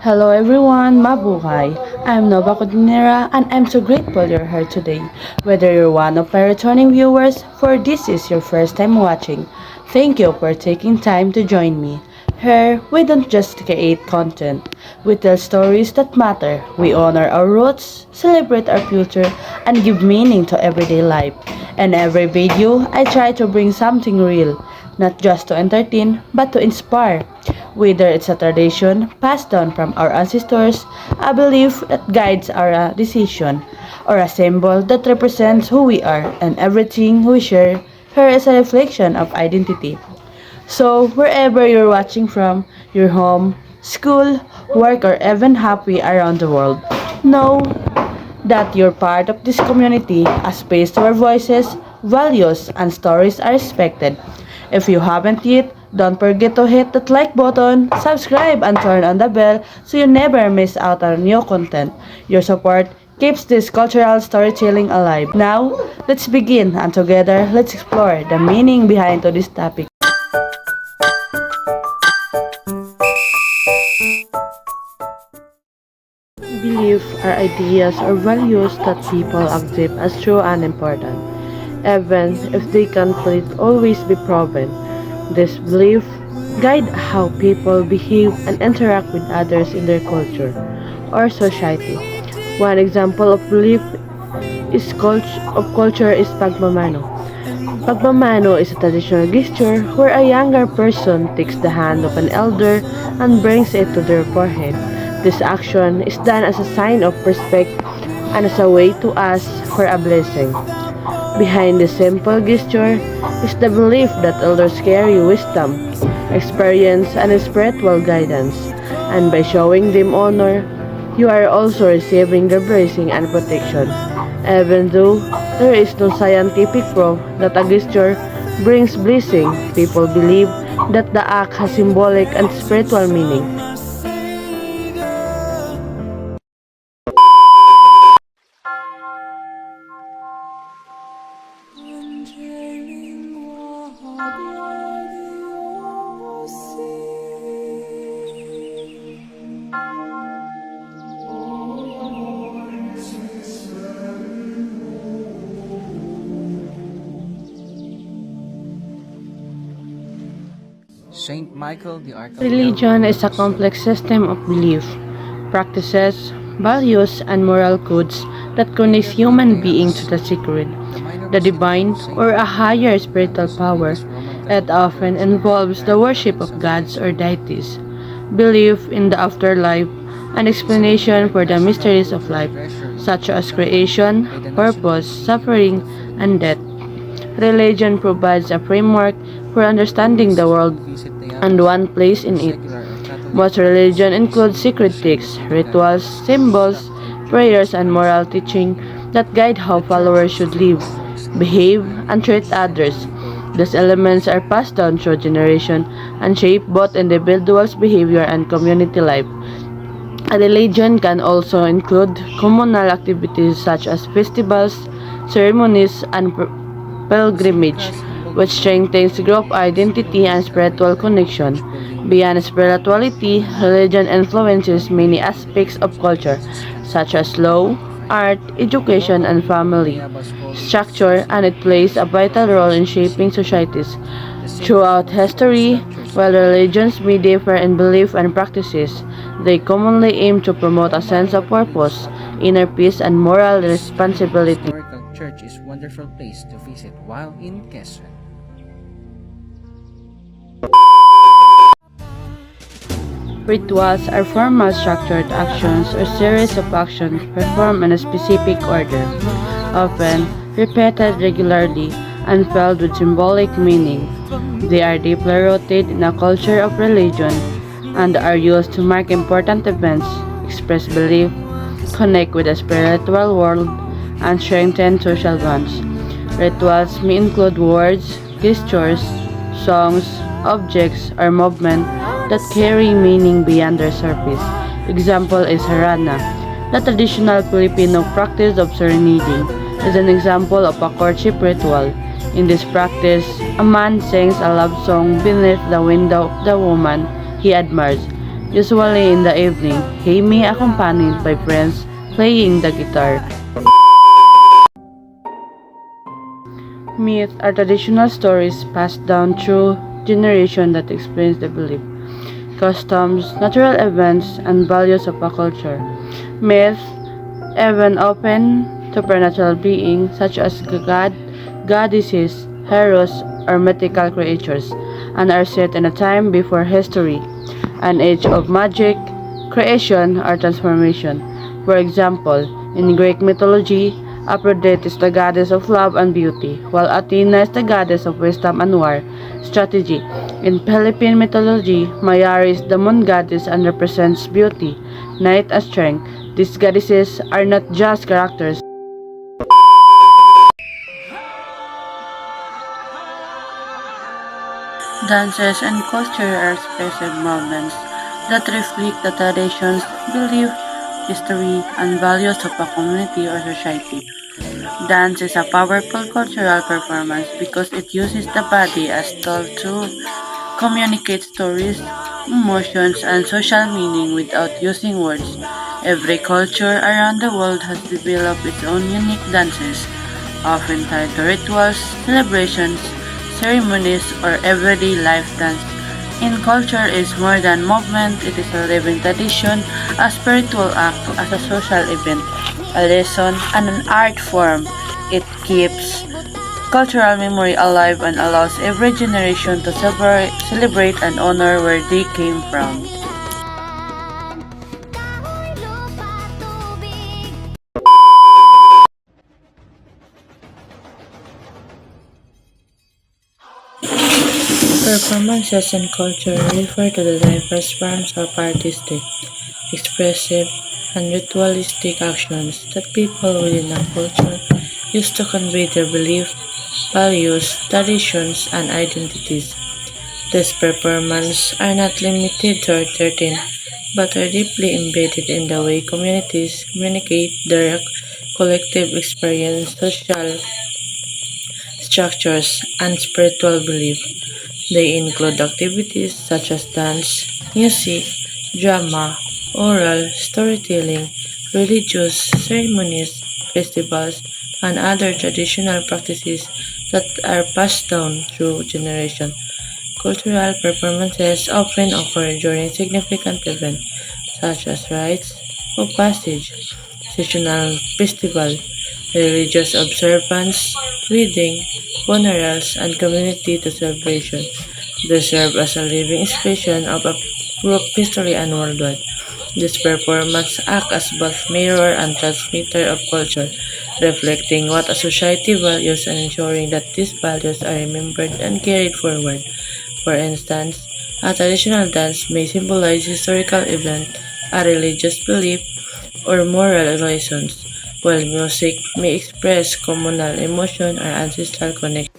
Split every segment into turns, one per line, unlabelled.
Hello everyone, mabuhay! I'm Nova Codinera and I'm so grateful you're here today. Whether you're one of my returning viewers for this is your first time watching, thank you for taking time to join me. Here, we don't just create content. We tell stories that matter. We honor our roots, celebrate our future, and give meaning to everyday life. In every video, I try to bring something real, not just to entertain, but to inspire. Whether it's a tradition passed down from our ancestors, a belief that guides our decision, or a symbol that represents who we are and everything we share here is a reflection of identity. So, wherever you're watching from, your home, school, work, or even happy around the world, know that you're part of this community, a space where voices, values, and stories are respected. If you haven't yet, don't forget to hit that like button, subscribe, and turn on the bell so you never miss out on new content. Your support keeps this cultural storytelling alive. Now, let's begin and together let's explore the meaning behind today's topic. Belief are ideas or values that people accept as true and important, even if they can't always be proven. This belief guide how people behave and interact with others in their culture or society. One example of belief of culture is pagmamano. Pagmamano is a traditional gesture where a younger person takes the hand of an elder and brings it to their forehead. This action is done as a sign of respect and as a way to ask for a blessing. Behind this simple gesture is the belief that elders carry wisdom, experience, and spiritual guidance, and by showing them honor, you are also receiving their blessing and protection. Even though there is no scientific proof that a gesture brings blessing, people believe that the act has symbolic and spiritual meaning.
Saint Michael the Archangel.
Religion is a complex system of belief, practices, values, and moral codes that connects human beings to the sacred, the divine, or a higher spiritual power. It often involves the worship of gods or deities, belief in the afterlife, and explanation for the mysteries of life, such as creation, purpose, suffering, and death. Religion provides a framework for understanding the world and one place in it. Most religion includes sacred texts, rituals, symbols, prayers, and moral teaching that guide how followers should live, behave, and treat others. These elements are passed down through generation and shape both individuals' behavior and community life. A religion can also include communal activities such as festivals, ceremonies, and pilgrimage, which strengthens group identity and spiritual connection. Beyond spirituality, religion influences many aspects of culture, such as law, art, education, and family structure, and it plays a vital role in shaping societies. Throughout history, While religions may differ in belief and practices, they commonly aim to promote a sense of purpose, inner peace, and moral responsibility.
Historical church is wonderful place to visit while in Quezon.
Rituals are formal structured actions or series of actions performed in a specific order, often repeated regularly and filled with symbolic meaning. They are deeply rooted in a culture of religion and are used to mark important events, express belief, connect with the spiritual world, and strengthen social bonds. Rituals may include words, gestures, songs, objects, or movement that carry meaning beyond their surface. Example is harana. The traditional Filipino practice of serenading is an example of a courtship ritual. In this practice, a man sings a love song beneath the window of the woman he admires. Usually in the evening, he may accompanied by friends playing the guitar. Myths are traditional stories passed down through generations that explains the belief, customs, natural events, and values of a culture. Myths even open supernatural beings such as goddesses, heroes, or mythical creatures, and are set in a time before history, an age of magic, creation, or transformation. For example, in Greek mythology, Aphrodite is the goddess of love and beauty, while Athena is the goddess of wisdom and war strategy. In Philippine mythology, Mayari is the moon goddess and represents beauty, night, and strength. These goddesses are not just characters. Dances and culture are expressive movements that reflect the traditions, belief, history, and values of a community or society. Dance is a powerful cultural performance because it uses the body as tool to communicate stories, emotions, and social meaning without using words. Every culture around the world has developed its own unique dances, often tied to rituals, celebrations, ceremonies, or everyday life dance. In culture is more than movement, it is a living tradition, a spiritual act, as a social event, a lesson, and an art form. It keeps cultural memory alive and allows every generation to celebrate and honor where they came from. Performances and culture refer to the diverse forms of artistic, expressive, and ritualistic actions that people within a culture use to convey their beliefs, values, traditions, and identities. These performances are not limited to entertain, but are deeply embedded in the way communities communicate their collective experience, social structures, and spiritual belief. They include activities such as dance, music, drama, oral storytelling, religious ceremonies, festivals, and other traditional practices that are passed down through generations. Cultural performances often occur during significant events such as rites of passage, seasonal festival, religious observance, wedding, funerals, and community celebration. They serve as a living expression of a group history and worldwide. This performance acts as both mirror and transmitter of culture, reflecting what a society values and ensuring that these values are remembered and carried forward. For instance, a traditional dance may symbolize historical event, a religious belief, or moral lessons, while music may express communal emotion or ancestral connection.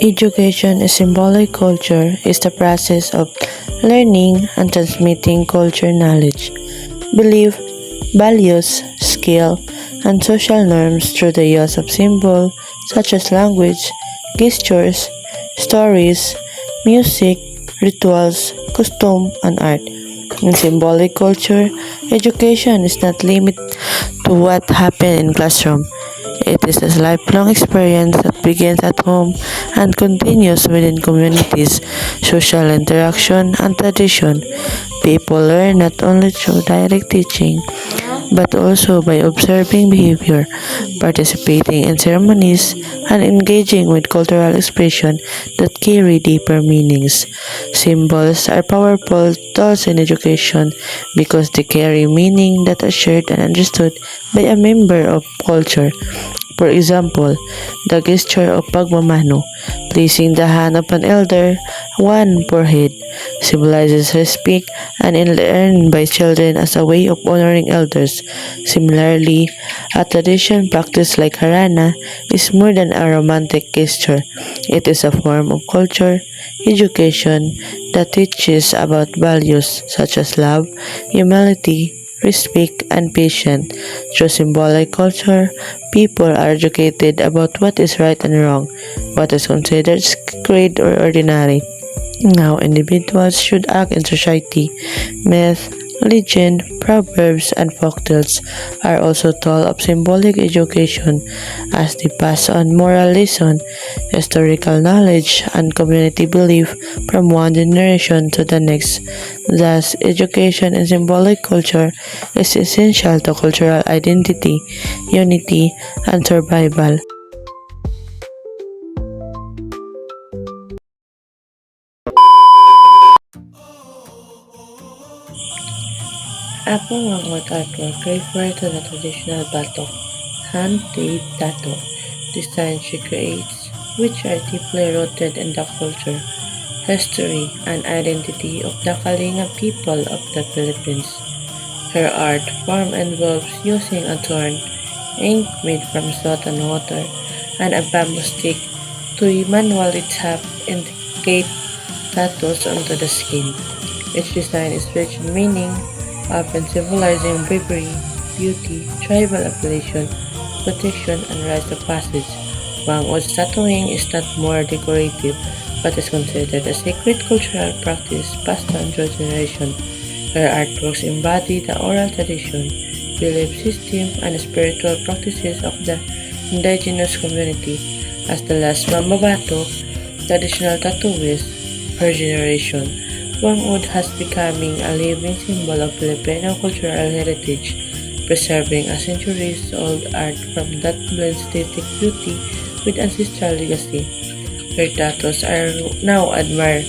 Education in symbolic culture is the process of learning and transmitting culture knowledge, belief, values, skill, and social norms through the use of symbols such as language, gestures, stories, music, rituals, custom, and art.
In symbolic culture, education is not limited to what happened in classroom. It is a lifelong experience that begins at home and continues within communities, social interaction, and tradition. People learn not only through direct teaching, but also by observing behavior, participating in ceremonies, and engaging with cultural expression that carry deeper meanings. Symbols are powerful tools in education because they carry meaning that are shared and understood by a member of culture. For example, the gesture of pagmamano, placing the hand of an elder, one forehead, symbolizes respect and is learned by children as a way of honoring elders. Similarly, a tradition practiced like harana is more than a romantic gesture. It is a form of culture, education that teaches about values such as love, humility, respect, and patience. Through symbolic culture, people are educated about what is right and wrong, what is considered sacred or ordinary, how individuals should act in society. Myth, legend, proverbs, and folktales are also taught of symbolic education as they pass on moral lesson, historical knowledge, and community belief from one generation to the next. Thus, education in symbolic culture is essential to cultural identity, unity, and survival. Apple Wangwat artwork refer to the traditional batok, hand-paid tattoo designs she creates, which are deeply rooted in the culture, history, and identity of the Kalinga people of the Philippines. Her art form involves using a thorn, ink made from salt and water, and a bamboo stick to manually tap intricate tattoos onto the skin. Each design is rich in meaning, often symbolizing bravery, beauty, tribal affiliation, protection, and rites of passage. Wang's tattooing is not more decorative, but is considered a sacred cultural practice passed down through generations. Her artworks embody the oral tradition, belief system, and spiritual practices of the indigenous community. As the last Mambabato, traditional tattooist, her generation, Wangud has becoming a living symbol of Filipino cultural heritage, preserving a centuries-old art from that blends aesthetic beauty with ancestral legacy. Her tattoos are now admired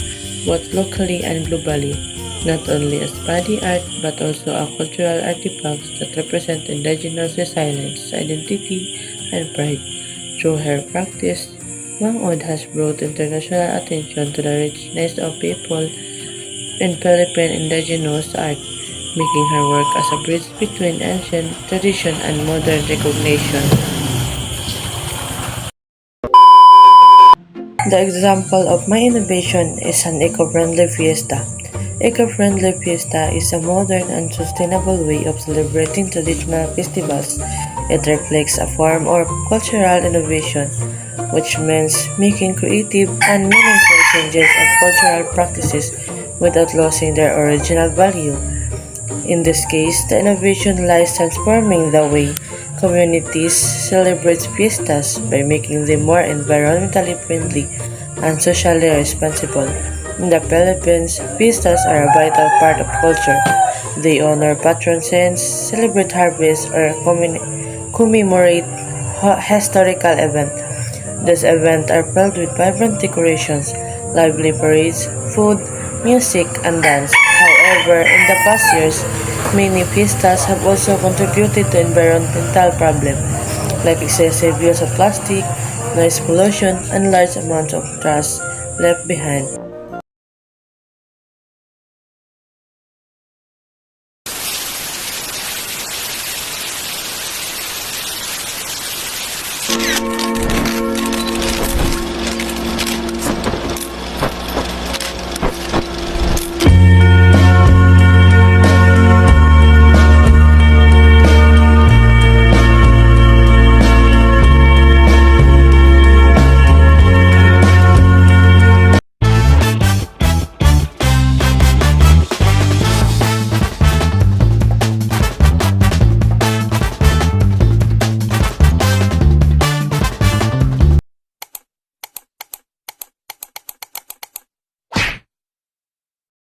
both locally and globally, not only as body art but also as cultural artifacts that represent indigenous resilience, identity, and pride. Through her practice, Wangud has brought international attention to the richness of people in Philippine indigenous art, making her work as a bridge between ancient tradition and modern recognition. The example of my innovation is an eco-friendly fiesta. Eco-friendly fiesta is a modern and sustainable way of celebrating traditional festivals. It reflects a form of cultural innovation, which means making creative and meaningful changes of cultural practices without losing their original value. In this case, the innovation lies transforming the way communities celebrate fiestas by making them more environmentally friendly and socially responsible. In the Philippines, fiestas are a vital part of culture. They honor patron saints, celebrate harvest, or commemorate historical events. These events are filled with vibrant decorations, lively parades, food, music, and dance. However, in the past years, many fiestas have also contributed to environmental problems like excessive use of plastic, noise pollution, and large amounts of trash left behind.